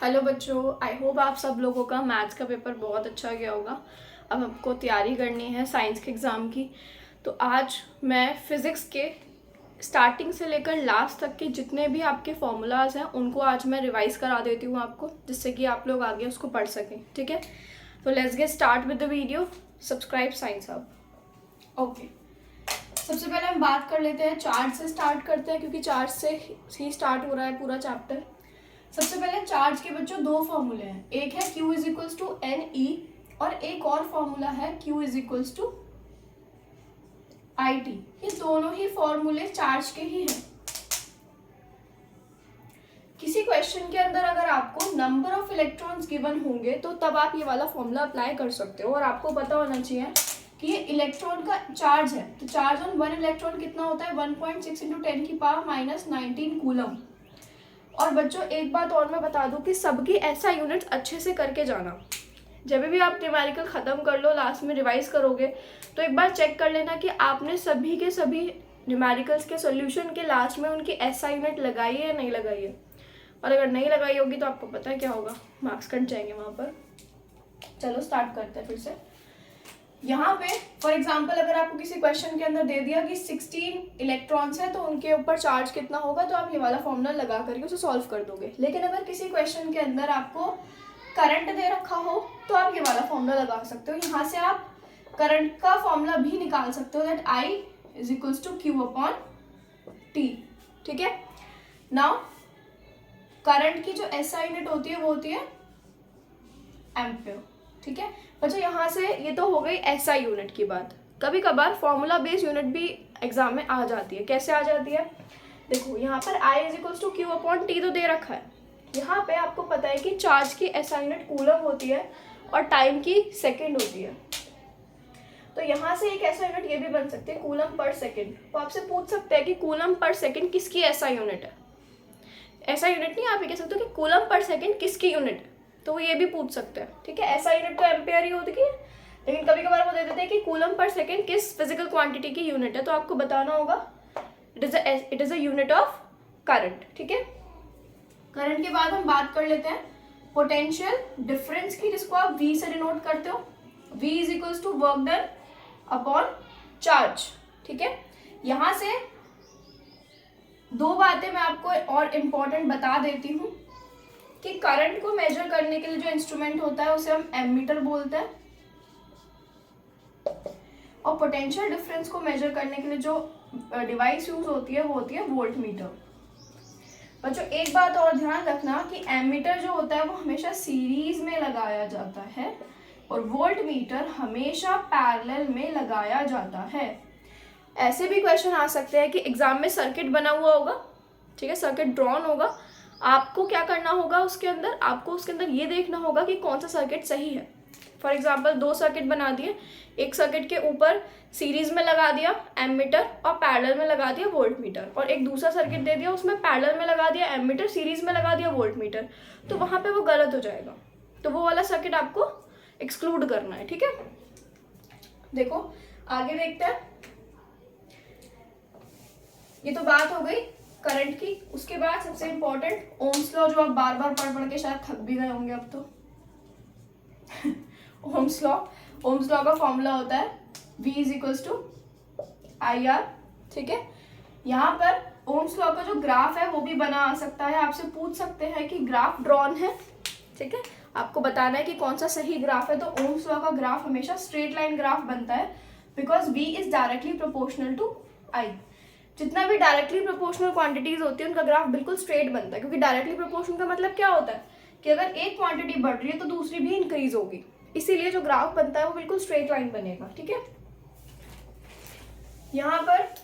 Hello बच्चों, I hope आप सब लोगों का मैथ्स का पेपर बहुत अच्छा गया होगा। अब हमको तैयारी करनी है साइंस के एग्ज़ाम की। तो आज मैं फिज़िक्स के स्टार्टिंग से लेकर लास्ट तक के जितने भी आपके फॉर्मूलाज हैं उनको आज मैं रिवाइज़ करा देती हूँ आपको, जिससे कि आप लोग आगे उसको पढ़ सकें। ठीक है, तो let's get start with the video. Subscribe science hub. Okay, सबसे पहले हम बात कर लेते हैं चार्ज से। स्टार्ट करते हैं क्योंकि चार्ज से ही स्टार्ट हो रहा है पूरा चैप्टर। सबसे पहले चार्ज के बच्चों दो फॉर्मूले हैं, एक है Q is equals to N E और एक और फॉर्मूला है Q is equals to I T. ये दोनों ही फॉर्मूले चार्ज के ही हैं। किसी क्वेश्चन के अंदर अगर आपको नंबर ऑफ इलेक्ट्रॉन्स गिवन होंगे तो तब आप ये वाला फॉर्मूला अप्लाई कर सकते हो। और आपको पता होना चाहिए कि ये इलेक्ट्रॉन का चार्ज है, तो चार्ज ऑन वन इलेक्ट्रॉन कितना होता है 1.6 इंटू 10 की पावर माइनस 19 कूलम। और बच्चों एक बात और मैं बता दूं कि सबकी ऐसा यूनिट अच्छे से करके जाना। जब भी आप न्यूमेरिकल ख़त्म कर लो, लास्ट में रिवाइज करोगे तो एक बार चेक कर लेना कि आपने सभी के सभी न्यूमेरिकल्स के सॉल्यूशन के लास्ट में उनकी ऐसा यूनिट लगाई है या नहीं लगाई है। और अगर नहीं लगाई होगी तो आपको पता है क्या होगा, मार्क्स कट जाएंगे वहाँ पर। चलो स्टार्ट करते हैं फिर से। यहाँ पे फॉर एग्जाम्पल अगर आपको किसी क्वेश्चन के अंदर दे दिया कि 16 इलेक्ट्रॉन्स है तो उनके ऊपर चार्ज कितना होगा, तो आप ये वाला फॉर्मूला लगा करके उसे सॉल्व कर दोगे। लेकिन अगर किसी क्वेश्चन के अंदर आपको करंट दे रखा हो तो आप ये वाला फॉर्मूला लगा सकते हो। यहाँ से आप करंट का फॉर्मूला भी निकाल सकते हो, that I is equals to Q upon T। ठीक है, नाउ करंट की जो SI यूनिट होती है वो होती है एम्पियर। ठीक है बच्चों, यहाँ से ये तो हो गई SI यूनिट की बात। कभी कभार फॉर्मूला बेस्ड यूनिट भी एग्जाम में आ जाती है। कैसे आ जाती है, देखो यहाँ पर I is equals to Q upon T तो दे रखा है। यहाँ पे आपको पता है कि चार्ज की SI यूनिट कूलम होती है और टाइम की सेकेंड होती है। तो यहाँ से एक SI यूनिट ये भी बन सकती है कूलम पर सेकेंड। तो आपसे पूछ सकते हैं कि कूलम पर सेकेंड किसकी SI यूनिट है। SI यूनिट नहीं, आप ये कह सकते हो कि कूलम पर सेकेंड किसकी यूनिट है, तो वो ये भी पूछ सकते हैं। ठीक है, SI यूनिट तो एम्पेयर ही होती है, लेकिन कभी कभार वो दे देते हैं कि कूलम पर सेकेंड किस फिजिकल क्वांटिटी की यूनिट है, तो आपको बताना होगा it is a unit of current. ठीक है, करंट के बाद हम बात कर लेते हैं पोटेंशियल डिफरेंस की, जिसको आप V से डिनोट करते हो। V is equals to work done upon charge. ठीक है, यहाँ से दो बातें मैं आपको और इम्पोर्टेंट बता देती हूँ कि करंट को मेजर करने के लिए जो इंस्ट्रूमेंट होता है उसे हम एमीटर बोलते हैं, और पोटेंशियल डिफरेंस को मेजर करने के लिए जो डिवाइस यूज होती है वो होती है वोल्ट मीटर। बच्चों एक बात और ध्यान रखना कि एमीटर जो होता है वो हमेशा सीरीज में लगाया जाता है और वोल्ट मीटर हमेशा पैरेलल में लगाया जाता है। ऐसे भी क्वेश्चन आ सकते हैं कि एग्जाम में सर्किट बना हुआ होगा, ठीक है, सर्किट ड्रॉन होगा। आपको क्या करना होगा उसके अंदर, आपको उसके अंदर ये देखना होगा कि कौन सा सर्किट सही है। फॉर एग्जांपल दो सर्किट बना दिए, एक सर्किट के ऊपर सीरीज में लगा दिया एमीटर और पैरेलल में लगा दिया वोल्ट मीटर, और एक दूसरा सर्किट दे दिया उसमें पैरेलल में लगा दिया एमीटर, सीरीज में लगा दिया वोल्ट मीटर, तो वहाँ पे वो गलत हो जाएगा। तो वो वाला सर्किट आपको एक्सक्लूड करना है। ठीक है, देखो आगे देखते हैं। ये तो बात हो गई करंट की। उसके बाद सबसे इंपॉर्टेंट ओम्स लॉ, जो आप बार बार पढ़ पढ़ के शायद थक भी गए होंगे अब तो। ओम्स लॉ का फॉर्मूला होता है V is equals to IR। ठीक है, यहाँ पर ओम्स लॉ का जो ग्राफ है वो भी बना आ सकता है। आपसे पूछ सकते हैं कि ग्राफ ड्रॉन है, ठीक है, आपको बताना है कि कौन सा सही ग्राफ है। तो ओम्स लॉ का ग्राफ हमेशा स्ट्रेट लाइन ग्राफ बनता है, because V is directly proportional to I। जितना भी डायरेक्टली प्रोपोर्शनल क्वांटिटीज होती है उनका ग्राफ बिल्कुल स्ट्रेट बनता है, क्योंकि डायरेक्टली प्रोपोर्शनल का मतलब क्या होता है कि अगर एक क्वांटिटी बढ़ रही है तो दूसरी भी इंक्रीज होगी, इसीलिए जो ग्राफ बनता है वो बिल्कुल स्ट्रेट लाइन बनेगा। ठीक है, यहाँ पर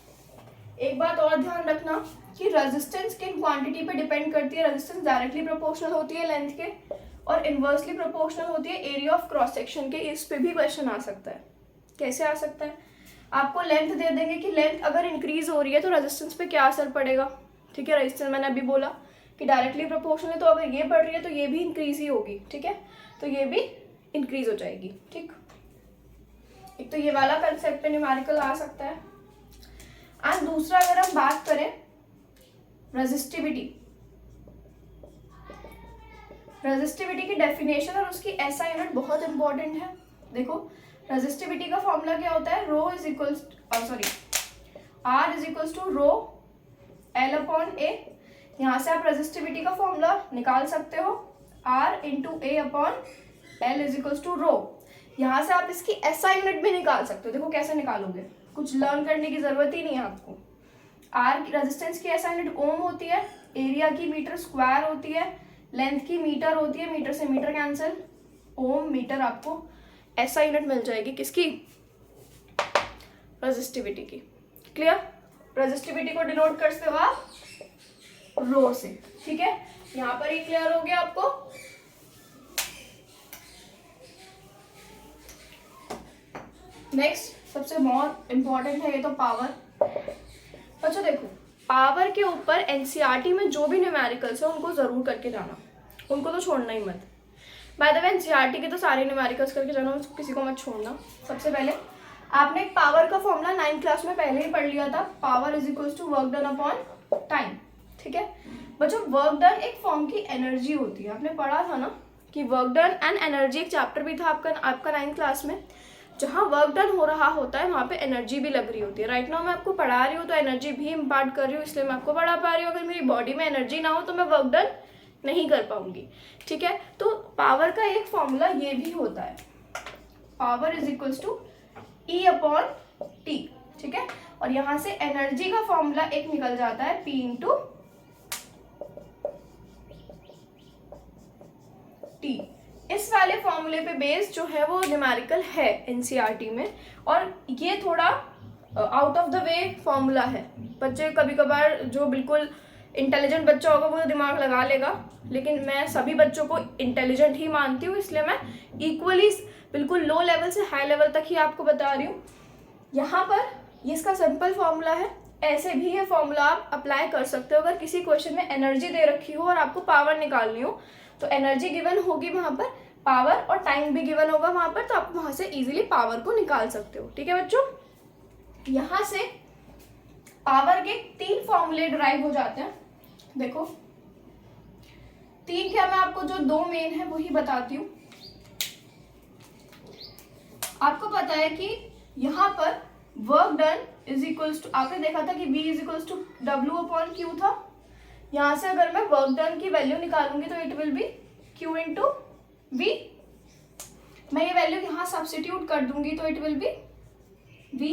एक बात और ध्यान रखना कि रेजिस्टेंस किन क्वांटिटी पे डिपेंड करती है। रेजिस्टेंस डायरेक्टली प्रोपोर्शनल होती है लेंथ के, और इनवर्सली प्रोपोर्शनल होती है एरिया ऑफ क्रॉस सेक्शन के। इस पे भी क्वेश्चन आ सकता है। कैसे आ सकता है, आपको लेंथ दे देंगे कि लेंथ अगर इंक्रीज हो रही है तो रेजिस्टेंस पे क्या असर पड़ेगा। ठीक है, रेजिस्टेंस मैंने अभी बोला कि डायरेक्टली प्रोपोर्शनल है, तो अगर ये बढ़ रही है तो ये भी इंक्रीज ही होगी। ठीक है, तो ये भी इंक्रीज हो जाएगी। ठीक, एक तो ये वाला कंसेप्ट पे न्यूमेरिकल आ सकता है। एंड दूसरा अगर हम बात करें रेजिस्टिविटी, रेजिस्टिविटी की डेफिनेशन और उसकी एसआई यूनिट बहुत इंपॉर्टेंट है। देखो रेजिस्टिविटी का फॉर्मूला क्या होता है, rho is equals R is equals to rho L upon A. यहाँ से आप रेजिस्टिविटी का फॉर्मूला निकाल सकते हो, R into A upon L is equals to rho. यहाँ से आप इसकी एसआई यूनिट भी निकाल सकते हो। देखो कैसे निकालोगे, कुछ लर्न करने की जरूरत ही नहीं है आपको। आर की रेजिस्टेंस की एसआई यूनिट ओम होती है, एरिया की मीटर स्क्वायर होती है, लेंथ की मीटर होती है, मीटर से मीटर कैंसिल, ओम मीटर। आपको एसआई यूनिट मिल जाएगी किसकी, रेजिस्टिविटी की। क्लियर, रेजिस्टिविटी को डिनोट करते हो आप रो से। ठीक है, यहाँ पर ही क्लियर हो गया आपको। नेक्स्ट सबसे बहुत इंपॉर्टेंट है ये तो पावर। अच्छा देखो, पावर के ऊपर एनसीईआरटी में जो भी न्यूमेरिकल्स है उनको जरूर करके जाना, उनको तो छोड़ना ही मत। बाय द वे एनसीईआरटी के तो सारे न्यूमेरिकल्स करके जाना, किसी को मत छोड़ना। सबसे पहले आपने पावर का फॉर्मूला 9th क्लास में पहले ही पढ़ लिया था, power is equals to work done upon time. ठीक है बच्चों, वर्क डन एक फॉर्म की एनर्जी होती है। आपने पढ़ा था ना कि वर्क डन एंड एनर्जी, एक चैप्टर भी था आपका 9th क्लास में। जहाँ वर्क डन हो रहा होता है वहाँ पे एनर्जी भी लग रही होती है। राइट नाउ मैं आपको पढ़ा रही हूँ तो एनर्जी भी इम्पार्ट कर रही हूँ, इसलिए मैं आपको पढ़ा पा रही हूँ। अगर मेरी बॉडी में एनर्जी ना हो तो मैं वर्क डन नहीं कर पाऊंगी। ठीक है, तो पावर का एक फॉर्मूला ये भी होता है, power is equals to E upon T. ठीक है, और यहाँ से एनर्जी का फॉर्मूला एक निकल जाता है पी इंटू टी। इस वाले फॉर्मूले पे बेस जो है वो न्यूमेरिकल है एनसीईआरटी में, और ये थोड़ा out of the way formula है। बच्चे कभी कभार जो बिल्कुल इंटेलिजेंट बच्चा होगा वो तो दिमाग लगा लेगा, लेकिन मैं सभी बच्चों को इंटेलिजेंट ही मानती हूँ, इसलिए मैं इक्वली बिल्कुल लो लेवल से हाई लेवल तक ही आपको बता रही हूँ। यहाँ पर ये इसका सिंपल फॉर्मूला है, ऐसे भी ये फॉर्मूला आप अप्लाई कर सकते हो। अगर किसी क्वेश्चन में एनर्जी दे रखी हो और आपको पावर निकालनी हो तो एनर्जी गिवन होगी वहाँ पर, पावर और टाइम भी गिवन होगा वहाँ पर, तो आप वहाँ से इजीली पावर को निकाल सकते हो। ठीक है बच्चों, यहाँ से पावर के 3 फॉर्मूले डिराइव हो जाते हैं। देखो 3 क्या, मैं आपको जो 2 मेन है वही बताती हूँ। आपको पता है कि यहाँ पर work done is equals to, आपने देखा था कि V is equals to W upon Q था। यहाँ से अगर मैं वर्क डन की वैल्यू निकालूंगी तो it will be Q into V। मैं ये वैल्यू यहाँ सब्स्टिट्यूट कर दूंगी तो it will be V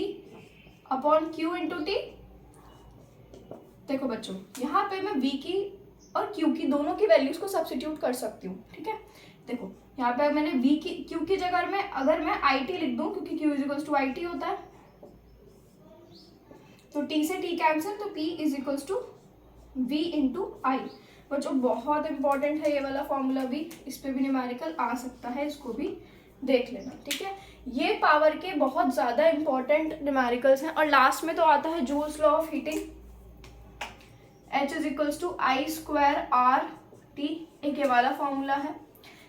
upon Q into T। देखो बच्चों, यहाँ पे मैं V की और Q की दोनों की वैल्यूज को सब्स्टिट्यूट कर सकती हूँ। ठीक है, देखो यहाँ पे मैंने V की Q की जगह में अगर मैं IT लिख दूँ, क्योंकि Q is equals to IT होता है, तो T से T कैंसिल, तो P is equals to V into I। बच्चों बहुत इंपॉर्टेंट है ये वाला फॉर्मूला भी, इस पे भी न्यूमेरिकल आ सकता है, इसको भी देख लेना। ठीक है, ये पावर के बहुत ज़्यादा इंपॉर्टेंट न्यूमेरिकल्स हैं। और लास्ट में तो आता है Joule's law of heating, H is equals to I square R T, एक ये वाला फॉर्मूला है,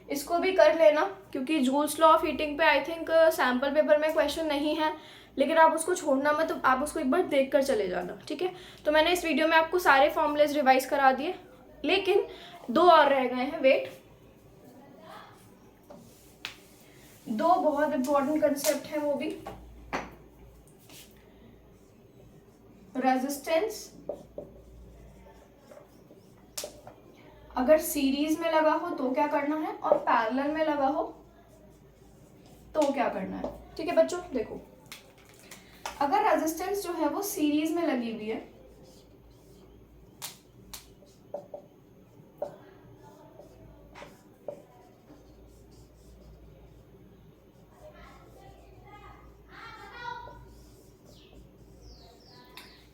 इसको भी कर लेना। क्योंकि जूल्स लॉ ऑफ हीटिंग पे आई थिंक सैम्पल पेपर में क्वेश्चन नहीं है, लेकिन आप उसको छोड़ना मत, तो आप उसको एक बार देख कर चले जाना। ठीक है, तो मैंने इस वीडियो में आपको सारे फॉर्मूलेज रिवाइज करा दिए, लेकिन 2 और रह गए हैं। वेट, 2 बहुत इंपॉर्टेंट कंसेप्ट है, वो भी रेजिस्टेंस अगर सीरीज में लगा हो तो क्या करना है, और पैरेलल में लगा हो तो क्या करना है। ठीक है बच्चों, देखो अगर रेजिस्टेंस जो है वो सीरीज में लगी हुई है,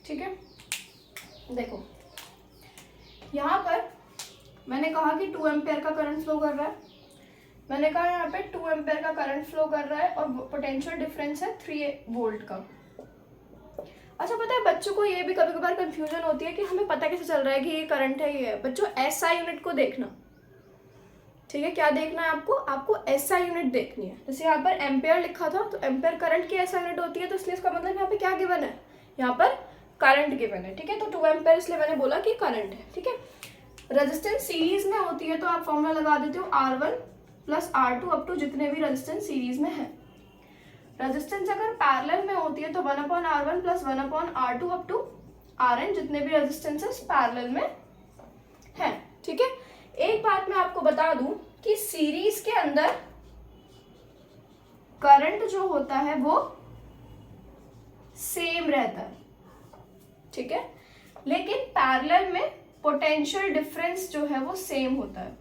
ठीक है, देखो यहाँ पर मैंने कहा कि 2 एम्पेयर का करंट फ्लो कर रहा है, मैंने कहा यहाँ पे 2 एम्पेयर का करंट फ्लो कर रहा है और पोटेंशियल डिफरेंस है 3 वोल्ट का। अच्छा पता है बच्चों को ये भी कभी कभार कंफ्यूजन होती है कि हमें पता कैसे चल रहा है कि ये करंट है, ये है। बच्चों एसआई यूनिट को देखना, ठीक है, क्या देखना है आपको, आपको एसआई यूनिट देखनी है। जैसे यहाँ पर एम्पेयर लिखा था तो एम्पेयर करंट की एसआई यूनिट होती है, तो इसलिए इसका मतलब यहाँ पे क्या गिवन है, यहाँ पर करंट गिवन है। ठीक है, तो 2 एम्पेयर इसलिए मैंने बोला कि करंट है। ठीक है, रेजिस्टेंस सीरीज में होती है तो आप फॉर्मूला लगा देते हो R1 plus R2 up to जितने भी रेजिस्टेंस सीरीज में है। रेजिस्टेंस अगर पैरेलल में होती है तो 1/R1 plus 1/R2 up to Rn जितने भी रेजिस्टेंसेस पैरेलल में है। ठीक है, एक बात मैं आपको बता दूं कि सीरीज के अंदर करंट जो होता है वो सेम रहता है, ठीक है, लेकिन पैरेलल में पोटेंशियल डिफरेंस जो है वो सेम होता है।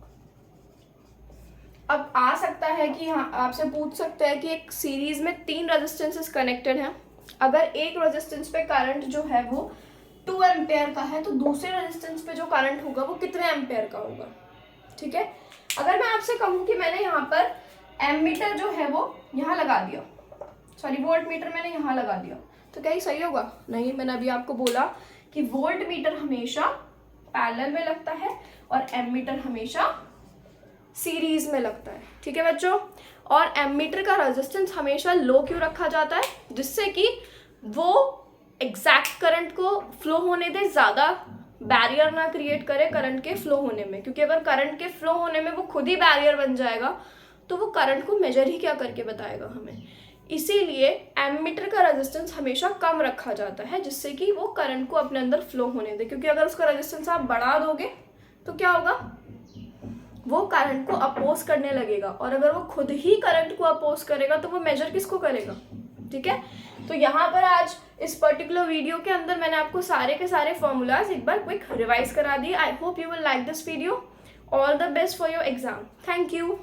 अब आ सकता है कि हाँ आपसे पूछ सकते हैं कि एक सीरीज में 3 रेजिस्टेंसेस कनेक्टेड हैं, अगर एक रेजिस्टेंस पे करंट जो है वो 2 एम्पेयर का है तो दूसरे रेजिस्टेंस पे जो करंट होगा वो कितने एम्पेयर का होगा। ठीक है, अगर मैं आपसे कहूँ कि मैंने यहाँ पर एमीटर जो है वो यहाँ लगा दिया, सॉरी वोल्ट मीटर मैंने यहाँ लगा दिया, तो क्या ये सही होगा? नहीं, मैंने अभी आपको बोला कि वोल्ट मीटर हमेशा पैरेलल में लगता है और एमीटर हमेशा सीरीज में लगता है। ठीक है बच्चों, और एमीटर का रेजिस्टेंस हमेशा लो क्यों रखा जाता है? जिससे कि वो एग्जैक्ट करंट को फ्लो होने दे, ज़्यादा बैरियर ना क्रिएट करे करंट के फ्लो होने में, क्योंकि अगर करंट के फ्लो होने में वो खुद ही बैरियर बन जाएगा तो वो करंट को मेजर ही क्या करके बताएगा हमें। इसीलिए एमीटर का रेजिस्टेंस हमेशा कम रखा जाता है जिससे कि वो करंट को अपने अंदर फ्लो होने दे, क्योंकि अगर उसका रेजिस्टेंस आप बढ़ा दोगे तो क्या होगा, वो करंट को अपोज करने लगेगा, और अगर वो खुद ही करंट को अपोज करेगा तो वो मेजर किसको करेगा। ठीक है, तो यहाँ पर आज इस पर्टिकुलर वीडियो के अंदर मैंने आपको सारे के सारे फॉर्मूलाज एक बार क्विक रिवाइज करा दिए। I hope you will like this video. All the best for your exam. Thank you.